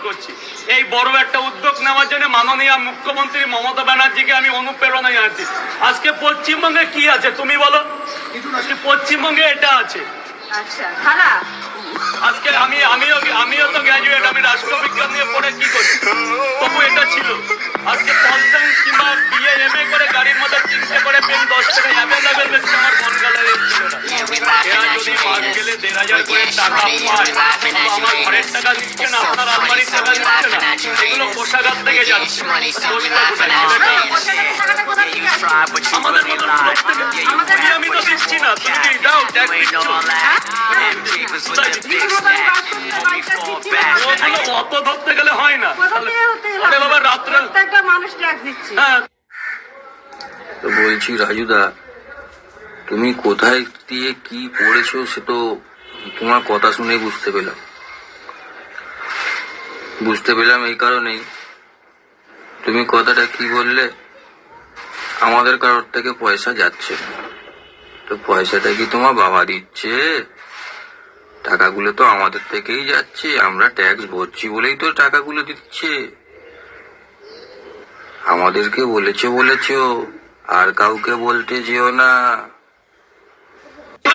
করছি। এই বড় একটা উদ্যোগ নেওয়ার জন্য মাননীয় মুখ্যমন্ত্রী মমতা ব্যানার্জিকে আমি অনুপ্রেরণা জানাচ্ছি। আজকে পশ্চিমবঙ্গে কি আছে তুমি বলো? আজকে পশ্চিমবঙ্গে এটা আছে। আচ্ছা খালা, আজকে আমিও তো গ্র্যাজুয়েট, আমি রাষ্ট্রবিজ্ঞান নিয়ে পড়ে কি করছি, তবু এটা ছিল। আজকে পল সায়েন্স কিংবা বিএ এমএ করে গাড়ির মধ্যে 3টে করে পেন 10 টাকা অ্যাভেলেবেল দেখছে আমার মন গালারের ছেলেরা। এরা যদি মাস গেলে 1,500 করে টাকা পায়, কিন্তু আমার ঘরের টাকা দিচ্ছে না, আপনার আলমারির টাকা দিচ্ছে না, এগুলো কোষাগার থেকে যাচ্ছে। আমাদের মতন প্রত্যেকে, আমি তো দিচ্ছি না, তুমি দাও ট্যাক্স দিচ্ছ। অত ধরতে গেলে হয় না। বাবা রাত্রে মানুষ ট্যাক্স দিচ্ছে। তো বলছি রাজুদা, তুমি কোথায় দিয়ে কি পড়েছো সে তো তোমার কথা শুনে বুঝতে পেলাম এই কারণেই। তুমি কথাটা কি বললে, আমাদের কারোর থেকে পয়সা যাচ্ছে না, তো পয়সাটা কি তোমার বাবা দিচ্ছে? টাকাগুলো তো আমাদের থেকেই যাচ্ছে, আমরা ট্যাক্স ভরছি বলেই তো টাকাগুলো দিচ্ছে। আমাদেরকে বলেছো আর কাউকে বলতে যেও না।